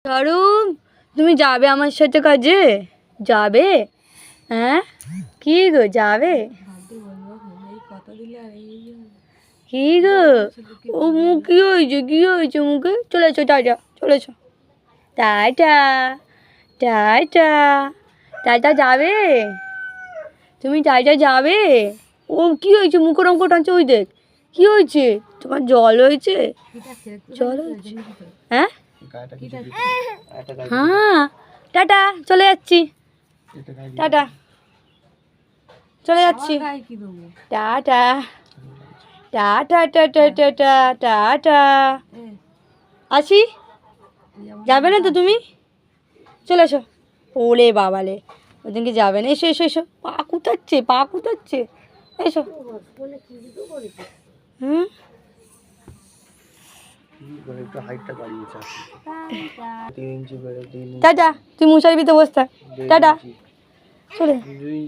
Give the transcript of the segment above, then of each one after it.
সরম, তুমি যাবে আমার সাথে কাজে? যাবে? হ্যাঁ, কি গো যাবে? কি গো, ও মুখ কি হয়েছে, কি হয়েছে মুখে? চলেছো টাটা, চলেছো টাটা, টাটা, টাটা যাবে? তুমি টাটা যাবে? ও কি হয়েছে, মুখ ওরম করে টানছে? ওই দেখ, কি হয়েছে তোমার? জল হয়েছে? জল হয়েছে? হ্যাঁ হ্যাঁ, টাটা, চলে যাচ্ছি, টাটা, চলে যাচ্ছি, tata, tata, tata, tata, tata, আসি। যাবে না তো তুমি? চলে এসো। ওলে বাবালে, ওদিনকে যাবে না। এসো এসো এসো, পা কুতাচ্ছে, পা কুতাচ্ছে, এসো। হুম, টাটা, তুই মশারি ভিতরে বস থাক, টাটা, চলে।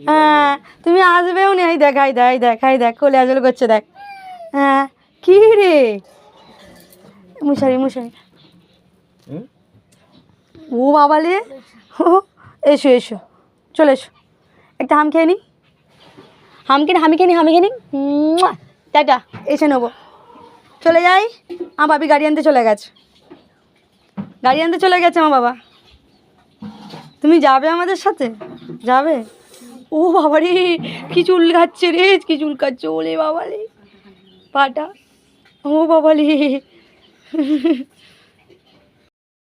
হ্যাঁ, তুমি আসবেও নি। এই দেখ, এই দেখ, এই দেখ, এই দেখ, কোলে আজল করছে, দেখ। হ্যাঁ, কি রে, মশারি মশারি, ও বাবালে, ও, এসো এসো, চলে এসো, একটা হাম খেয়ে নি, হাম খেয়ে হামি খেয়ে নি, হামি খেয়ে নি। টাটা, এসে নেবো, চলে যাই। আমার বাবি গাড়ি আনতে চলে গেছে, গাড়ি আনতে চলে গেছে আমার বাবা। তুমি যাবে আমাদের সাথে? যাবে? ও বাবা রে, কি চুল খাচ্ছে রে, কি চুল খাচ্ছে, ওলে বাবা রে, পাটা, ও বাবা রে।